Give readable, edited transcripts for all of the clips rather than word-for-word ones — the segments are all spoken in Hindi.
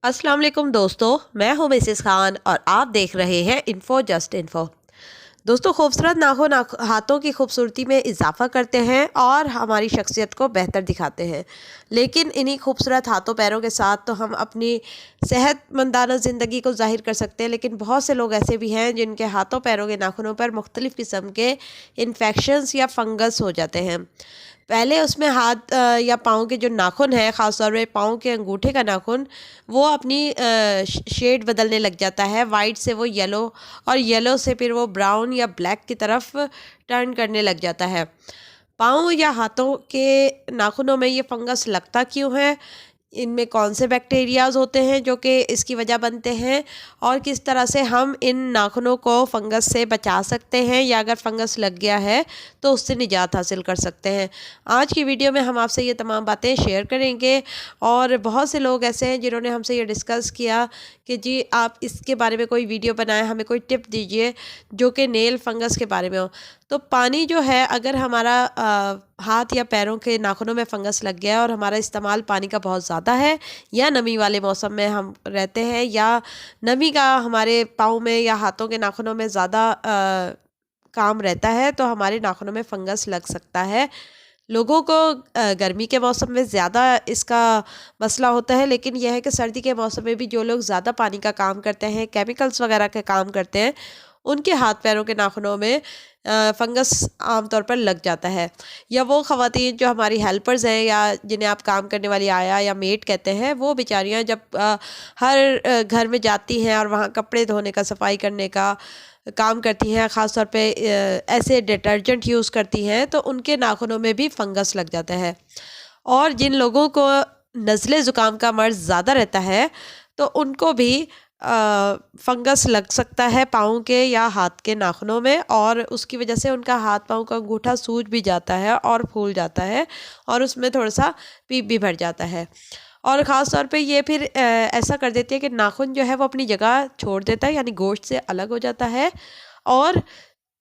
अस्सलाम वालेकुम दोस्तों, मैं हूं मिसेस खान और आप देख रहे हैं इन्फो जस्ट इन्फो। दोस्तों, खूबसूरत नाखून हाथों की खूबसूरती में इजाफा करते हैं और हमारी शख्सियत को बेहतर दिखाते हैं। लेकिन इन्हीं खूबसूरत हाथों पैरों के साथ तो हम अपनी सेहतमंदाना ज़िंदगी को ज़ाहिर कर सकते हैं, लेकिन बहुत से लोग ऐसे भी हैं जिनके हाथों पैरों के नाखूनों पर मुख्तलिफ़ किस्म के इन्फेक्शंस या फंगस हो जाते हैं। पहले उसमें हाथ या पाँव के जो नाखून हैं, ख़ास तौर पे पाँव के अंगूठे का नाखून, वो अपनी शेड बदलने लग जाता है। वाइट से वो येलो और येलो से फिर वो ब्राउन या ब्लैक की तरफ टर्न करने लग जाता है। पाँव या हाथों के नाखूनों में ये फंगस लगता क्यों है? इनमें कौन से बैक्टीरियाज़ होते हैं जो कि इसकी वजह बनते हैं, और किस तरह से हम इन नाखूनों को फंगस से बचा सकते हैं, या अगर फंगस लग गया है तो उससे निजात हासिल कर सकते हैं। आज की वीडियो में हम आपसे ये तमाम बातें शेयर करेंगे। और बहुत से लोग ऐसे हैं जिन्होंने हमसे ये डिस्कस किया कि जी आप इसके बारे में कोई वीडियो बनाएं, हमें कोई टिप दीजिए जो कि नेल फंगस के बारे में हो। तो पानी जो है, अगर हमारा हाथ या पैरों के नाखूनों में फंगस लग गया है और हमारा इस्तेमाल पानी का बहुत ज़्यादा है, या नमी वाले मौसम में हम रहते हैं, या नमी का हमारे पाँव में या हाथों के नाखूनों में ज़्यादा काम रहता है, तो हमारे नाखूनों में फंगस लग सकता है। लोगों को गर्मी के मौसम में ज़्यादा इसका मसला होता है, लेकिन यह है कि सर्दी के मौसम में भी जो लोग ज़्यादा पानी का काम करते हैं, केमिकल्स वगैरह का काम करते हैं, उनके हाथ पैरों के नाखूनों में फंगस आमतौर पर लग जाता है। या वो ख़वातीन जो हमारी हेल्पर्स हैं, या जिन्हें आप काम करने वाली आया या मेड कहते हैं, वो बेचारियाँ जब हर घर में जाती हैं और वहाँ कपड़े धोने का, सफाई करने का काम करती हैं, ख़ास तौर पे ऐसे डिटर्जेंट यूज़ करती हैं, तो उनके नाखूनों में भी फंगस लग जाता है। और जिन लोगों को नज़ले ज़ुकाम का मर्ज़ ज़्यादा रहता है, तो उनको भी फंगस लग सकता है पाँव के या हाथ के नाखूनों में, और उसकी वजह से उनका हाथ पाँव का अंगूठा सूज भी जाता है और फूल जाता है, और उसमें थोड़ा सा पीप भी भर जाता है। और ख़ास तौर पे ये फिर ऐसा कर देती है कि नाखून जो है वो अपनी जगह छोड़ देता है, यानी गोश्त से अलग हो जाता है, और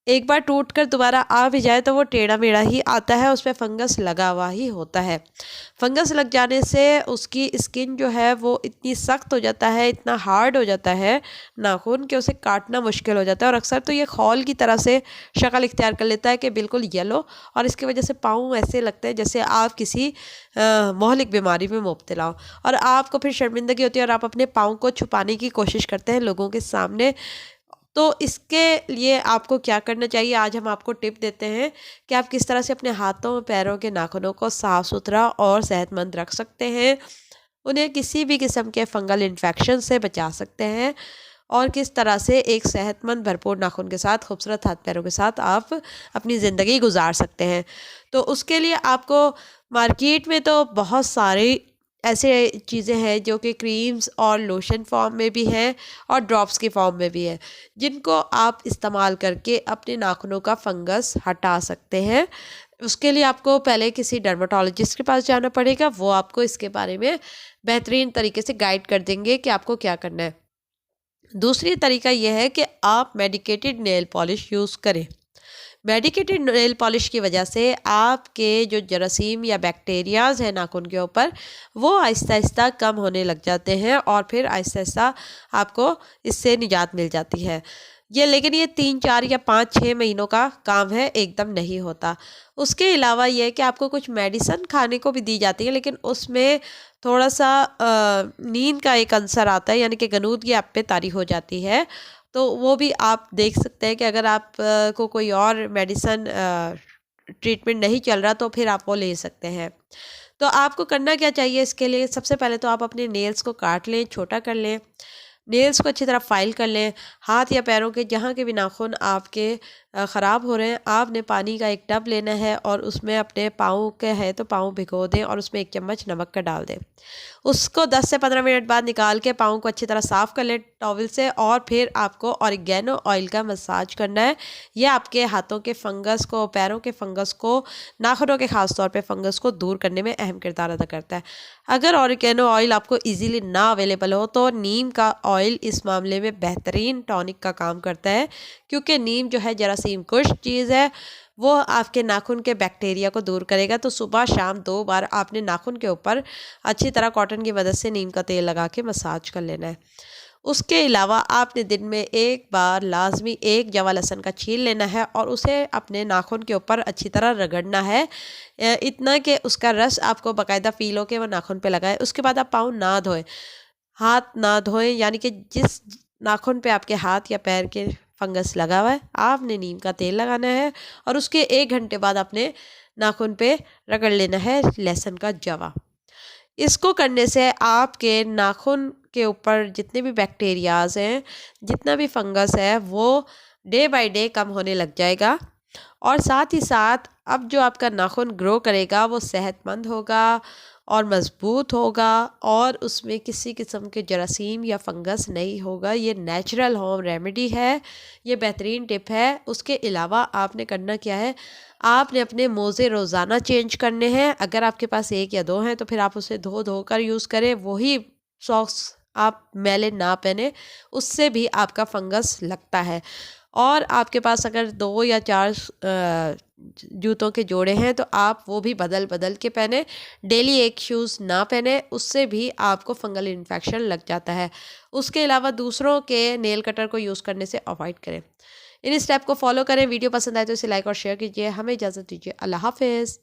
एक बार टूट कर दोबारा आ भी जाए तो वो टेढ़ा मेढ़ा ही आता है, उसपे फंगस लगा हुआ ही होता है। फंगस लग जाने से उसकी स्किन जो है वो इतनी सख्त हो जाता है, इतना हार्ड हो जाता है नाखून, कि उसे काटना मुश्किल हो जाता है, और अक्सर तो ये खौल की तरह से शक्ल इख्तियार कर लेता है कि बिल्कुल येलो। और इसकी वजह से पाँव ऐसे लगते हैं जैसे आप किसी मोहलिक बीमारी में मुब्तला हो, और आपको फिर शर्मिंदगी होती है और आप अपने पाँव को छुपाने की कोशिश करते हैं लोगों के सामने। तो इसके लिए आपको क्या करना चाहिए, आज हम आपको टिप देते हैं कि आप किस तरह से अपने हाथों पैरों के नाखूनों को साफ़ सुथरा और सेहतमंद रख सकते हैं, उन्हें किसी भी किस्म के फंगल इन्फेक्शन से बचा सकते हैं, और किस तरह से एक सेहतमंद भरपूर नाखून के साथ, खूबसूरत हाथ पैरों के साथ आप अपनी ज़िंदगी गुजार सकते हैं। तो उसके लिए आपको मार्केट में तो बहुत सारी ऐसे चीज़ें हैं जो कि क्रीम्स और लोशन फॉर्म में भी हैं और ड्रॉप्स की फॉर्म में भी हैं, जिनको आप इस्तेमाल करके अपने नाखूनों का फंगस हटा सकते हैं। उसके लिए आपको पहले किसी डर्मेटोलॉजिस्ट के पास जाना पड़ेगा, वो आपको इसके बारे में बेहतरीन तरीके से गाइड कर देंगे कि आपको क्या करना है। दूसरी तरीका यह है कि आप मेडिकेटेड नेल पॉलिश यूज़ करें। मेडिकेटेड नेल पॉलिश की वजह से आपके जो जरासीम या बैक्टीरियाज़ हैं नाखून के ऊपर, वो आहिस्ता आहिस्ता कम होने लग जाते हैं, और फिर आहिस्ता आहिस्ता आपको इससे निजात मिल जाती है। लेकिन ये 3 4 या 5 6 महीनों का काम है, एकदम नहीं होता। उसके अलावा ये है कि आपको कुछ मेडिसिन खाने को भी दी जाती है, लेकिन उसमें थोड़ा सा नींद का एक अंसर आता है, यानी कि गनूदगी आप पे तारी हो जाती है। तो वो भी आप देख सकते हैं कि अगर आप को कोई और मेडिसिन ट्रीटमेंट नहीं चल रहा, तो फिर आप वो ले सकते हैं। तो आपको करना क्या चाहिए इसके लिए, सबसे पहले तो आप अपने नेल्स को काट लें, छोटा कर लें, नेल्स को अच्छी तरह फाइल कर लें। हाथ या पैरों के जहाँ के भी नाखून आपके ख़राब हो रहे हैं, आपने पानी का एक टब लेना है, और उसमें अपने पाँव के है तो पाँव भिगो दें, और उसमें 1 चम्मच नमक का डाल दें। उसको 10 से 15 मिनट बाद निकाल के पाँव को अच्छी तरह साफ़ कर लें टॉवल से, और फिर आपको ऑरिगेनो ऑयल का मसाज करना है। यह आपके हाथों के फंगस को, पैरों के फंगस को, नाखूनों के ख़ास तौर पे फंगस को दूर करने में अहम किरदार अदा करता है। अगर ऑरिगेनो ऑयल आपको ईज़िली ना अवेलेबल हो, तो नीम का ऑयल इस मामले में बेहतरीन टॉनिक का काम करता है, क्योंकि नीम जो है जरासीम कुश चीज़ है, वो आपके नाखून के बैक्टीरिया को दूर करेगा। तो सुबह शाम 2 बार आपने नाखून के ऊपर अच्छी तरह कॉटन की मदद से नीम का तेल लगा के मसाज कर लेना है। उसके अलावा आपने दिन में 1 बार लाजमी 1 जवा लहसुन का छील लेना है और उसे अपने नाखून के ऊपर अच्छी तरह रगड़ना है, इतना कि उसका रस आपको बाकायदा फ़ील हो के वो नाखून पे लगाए। उसके बाद आप पाँव ना धोएं, हाथ ना धोएं, यानी कि जिस नाखून पे आपके हाथ या पैर के फंगस लगा हुआ है आपने नीम का तेल लगाना है और उसके 1 घंटे बाद अपने नाखून पे रगड़ लेना है लहसुन का जवा। इसको करने से आपके नाखून के ऊपर जितने भी बैक्टीरियाज हैं, जितना भी फंगस है, वो डे बाय डे कम होने लग जाएगा। और साथ ही साथ अब जो आपका नाखून ग्रो करेगा वो सेहतमंद होगा और मज़बूत होगा और उसमें किसी किस्म के जरासीम या फंगस नहीं होगा। ये नेचुरल होम रेमेडी है, ये बेहतरीन टिप है। उसके अलावा आपने करना क्या है, आपने अपने मोज़े रोज़ाना चेंज करने हैं। अगर आपके पास 1 या 2 हैं तो फिर आप उसे धो धो कर यूज़ करें। वही सॉक्स आप मैले ना पहने, उससे भी आपका फंगस लगता है। और आपके पास अगर 2 या 4 जूतों के जोड़े हैं तो आप वो भी बदल बदल के पहने। डेली एक शूज़ ना पहने, उससे भी आपको फंगल इन्फेक्शन लग जाता है। उसके अलावा दूसरों के नेल कटर को यूज़ करने से अवॉइड करें। इन स्टेप को फॉलो करें। वीडियो पसंद आए तो इसे लाइक और शेयर कीजिए। हमें इजाज़त दीजिए। अल्लाह हाफ़िज़।